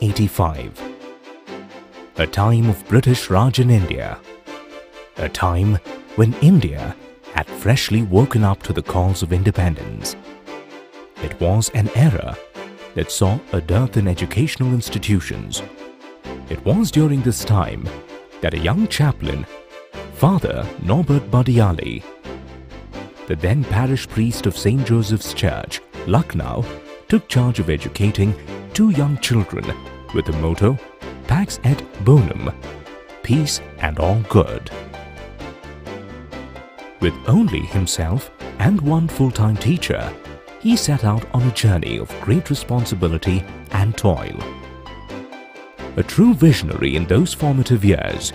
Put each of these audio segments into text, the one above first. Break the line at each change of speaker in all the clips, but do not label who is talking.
1885. A time of British Raj in India. A time when India had freshly woken up to the calls of independence. It was an era that saw a dearth in educational institutions. It was during this time that a young chaplain, Father Norbert Badiali, the then parish priest of St. Joseph's Church, Lucknow, took charge of educating two young children with the motto Pax et Bonum, peace and all good. With only himself and one full-time teacher, he set out on a journey of great responsibility and toil. A true visionary in those formative years,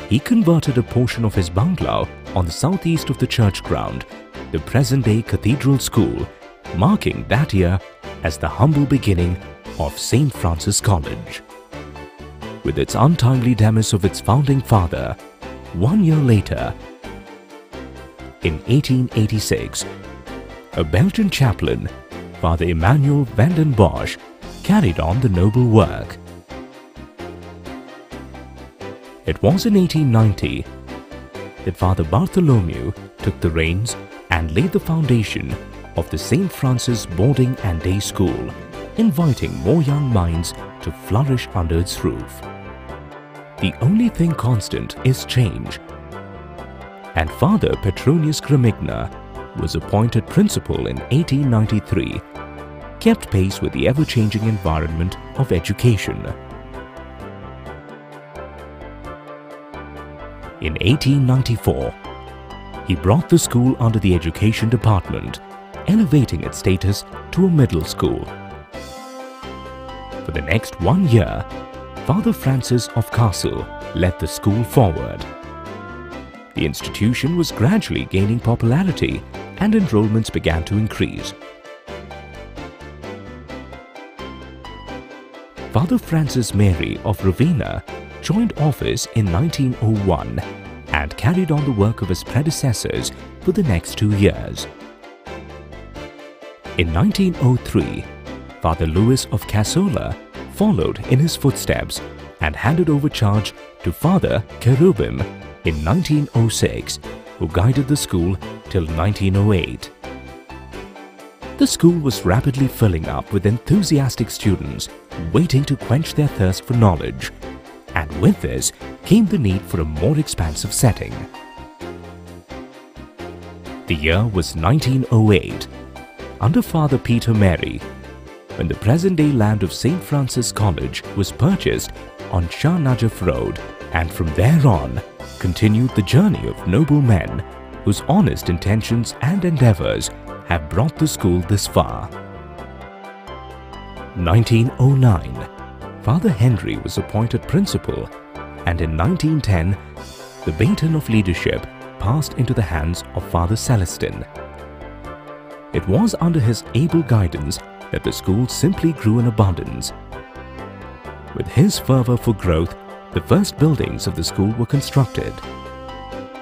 he converted a portion of his bungalow on the southeast of the church ground, the present-day Cathedral School, marking that year as the humble beginning of St. Francis College. With its untimely demise of its founding father, 1 year later, in 1886, a Belgian chaplain, Father Emmanuel van den Bosch, carried on the noble work. It was in 1890 that Father Bartholomew took the reins and laid the foundation of the St. Francis Boarding and Day School, inviting more young minds to flourish under its roof. The only thing constant is change, and Father Petronius Gramigna was appointed principal in 1893, kept pace with the ever-changing environment of education. In 1894, he brought the school under the Education Department, elevating its status to a middle school. For the next 1 year, Father Francis of Castle led the school forward. The institution was gradually gaining popularity and enrollments began to increase. Father Francis Mary of Ravenna joined office in 1901 and carried on the work of his predecessors for the next 2 years. In 1903, Father Louis of Casola followed in his footsteps and handed over charge to Father Cherubim in 1906, who guided the school till 1908. The school was rapidly filling up with enthusiastic students waiting to quench their thirst for knowledge, and with this came the need for a more expansive setting. The year was 1908, under Father Peter Mary, when the present-day land of St. Francis College was purchased on Shah Najaf Road, and from there on continued the journey of noble men whose honest intentions and endeavors have brought the school this far. 1909, Father Henry was appointed principal, and in 1910, the baton of leadership passed into the hands of Father Celestin. It was under his able guidance that the school simply grew in abundance. With his fervor for growth, the first buildings of the school were constructed.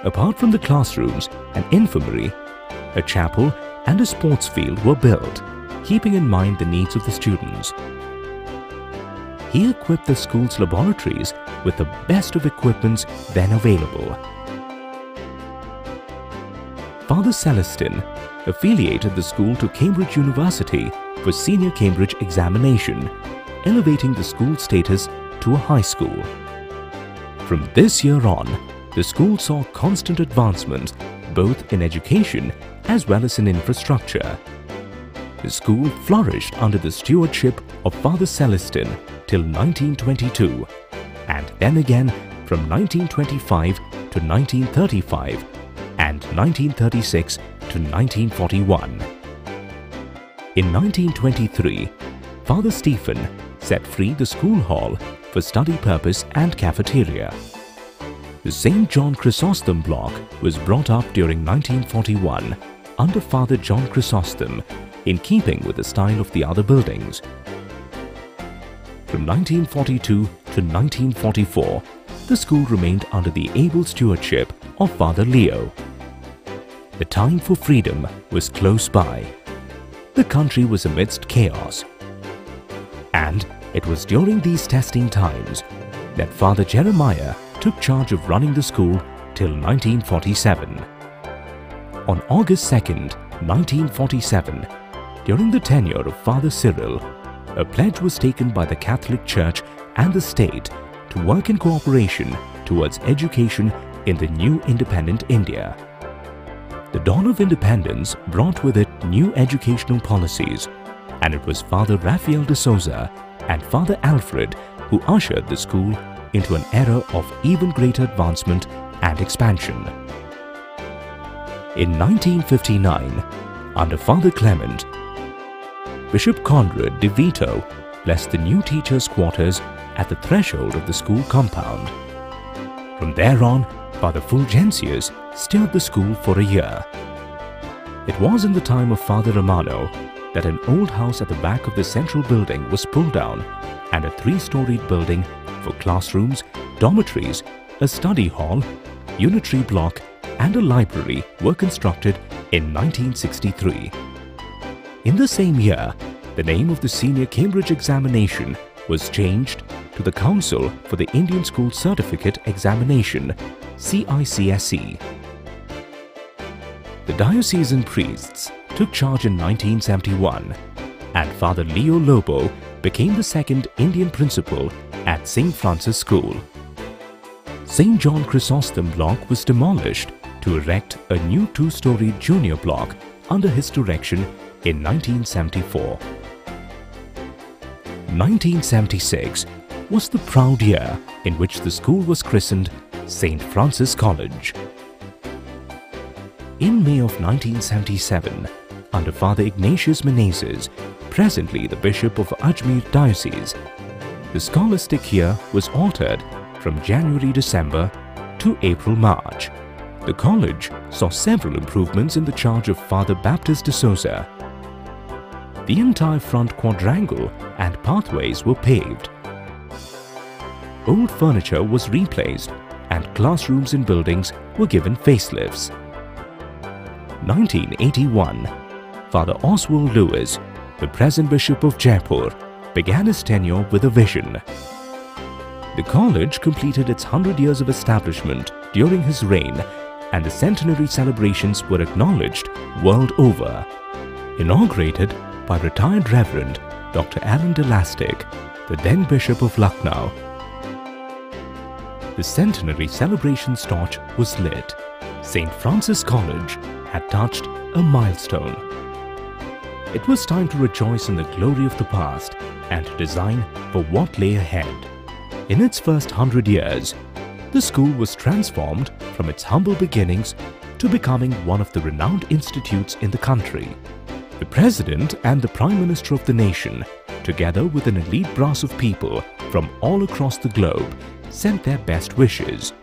Apart from the classrooms, an infirmary, a chapel and a sports field were built, keeping in mind the needs of the students. He equipped the school's laboratories with the best of equipments then available. Father Celestin affiliated the school to Cambridge University for senior Cambridge examination, elevating the school's status to a high school. From this year on, the school saw constant advancement both in education as well as in infrastructure. The school flourished under the stewardship of Father Celestin till 1922, and then again from 1925 to 1935 and 1936 to 1941. In 1923, Father Stephen set free the school hall for study purpose and cafeteria. The St. John Chrysostom block was brought up during 1941 under Father John Chrysostom, in keeping with the style of the other buildings. From 1942 to 1944, the school remained under the able stewardship of Father Leo. The time for freedom was close by. The country was amidst chaos. And It was during these testing times that Father Jeremiah took charge of running the school till 1947. On August 2nd, 1947, during the tenure of Father Cyril, a pledge was taken by the Catholic Church and the state to work in cooperation towards education in the new independent India. The dawn of independence brought with it new educational policies, and it was Father Raphael de Souza and Father Alfred who ushered the school into an era of even greater advancement and expansion. In 1959, under Father Clement, Bishop Conrad de Vito blessed the new teachers' quarters at the threshold of the school compound. From there on, Father Fulgentius steered the school for a year. It was in the time of Father Romano that an old house at the back of the central building was pulled down and a three-storied building for classrooms, dormitories, a study hall, unitary block and a library were constructed in 1963. In the same year, the name of the Senior Cambridge Examination was changed to the Council for the Indian School Certificate Examination, CICSE. The diocesan priests took charge in 1971 and Father Leo Lobo became the second Indian principal at St. Francis School. St. John Chrysostom block was demolished to erect a new two-storied junior block under his direction in 1974. 1976 was the proud year in which the school was christened St. Francis College. In May of 1977, under Father Ignatius Menezes, presently the Bishop of Ajmer Diocese, the scholastic year was altered from January-December to April-March. The college saw several improvements in the charge of Father Baptist de Souza. The entire front quadrangle and pathways were paved. Old furniture was replaced and classrooms in buildings were given facelifts. 1981, Father Oswald Lewis, the present Bishop of Jaipur, began his tenure with a vision. The college completed its 100 years of establishment during his reign, and the centenary celebrations were acknowledged world over. Inaugurated by retired Reverend Dr. Alan Delastic, the then Bishop of Lucknow, the centenary celebrations torch was lit. St. Francis College had touched a milestone. It was time to rejoice in the glory of the past and to design for what lay ahead. In its first 100 years, the school was transformed from its humble beginnings to becoming one of the renowned institutes in the country. The President and the Prime Minister of the nation, together with an elite brass of people from all across the globe, sent their best wishes.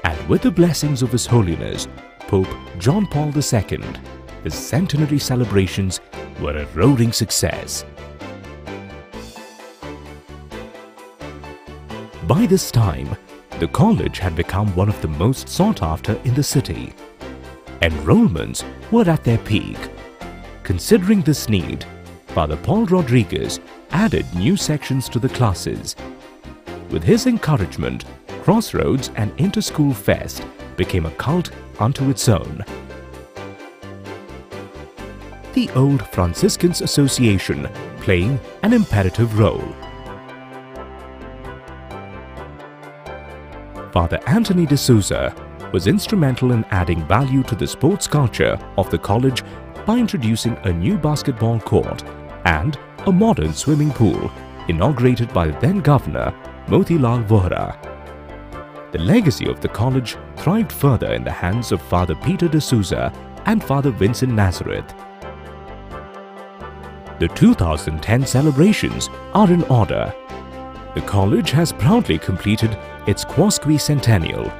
And with the blessings of His Holiness, Pope John Paul II, the centenary celebrations were a roaring success. By this time, the college had become one of the most sought after in the city. Enrollments were at their peak. Considering this need, Father Paul Rodriguez added new sections to the classes. With his encouragement, Crossroads and Inter-School Fest became a cult unto its own. The Old Franciscans Association playing an imperative role. Father Anthony de Souza was instrumental in adding value to the sports culture of the college by introducing a new basketball court and a modern swimming pool inaugurated by the then Governor Motilal Vohra. The legacy of the college thrived further in the hands of Father Peter de Souza and Father Vincent Nazareth. The 2010 celebrations are in order. The college has proudly completed its quasquicentennial,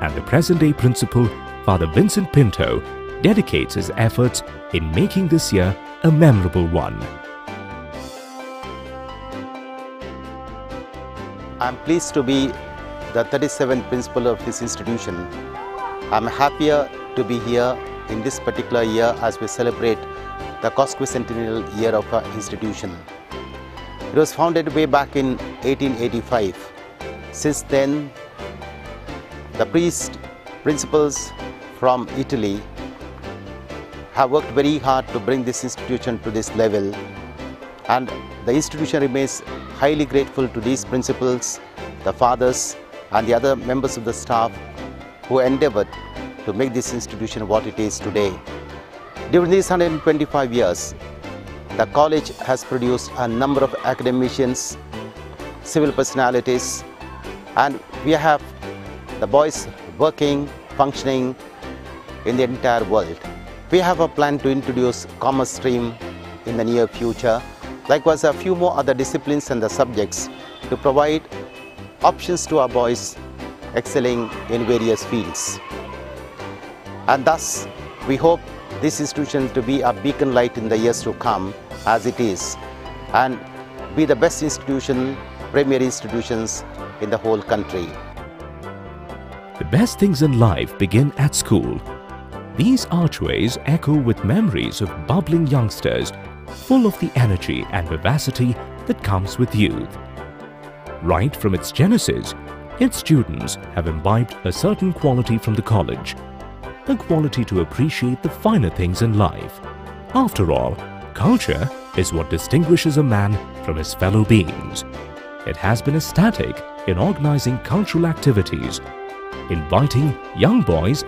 and the present-day principal, Father Vincent Pinto, dedicates his efforts in making this year a memorable one.
I am pleased to be the 37th principal of this institution. I am happier to be here in this particular year as we celebrate the quasquicentennial year of our institution. It was founded way back in 1885. Since then, the principals from Italy have worked very hard to bring this institution to this level, and the institution remains highly grateful to these principals, the fathers and the other members of the staff who endeavored to make this institution what it is today. During these 125 years, the college has produced a number of academicians, civil personalities, and we have the boys working, functioning in the entire world. We have a plan to introduce commerce stream in the near future. Likewise, a few more other disciplines and the subjects to provide options to our boys excelling in various fields. And thus, we hope this institution to be a beacon light in the years to come, as it is, and be the best institution, premier institutions in the whole country.
The best things in life begin at school. These archways echo with memories of bubbling youngsters, full of the energy and vivacity that comes with youth. Right from its genesis, its students have imbibed a certain quality from the college, the quality to appreciate the finer things in life. After all, culture is what distinguishes a man from his fellow beings. It has been ecstatic in organizing cultural activities, inviting young boys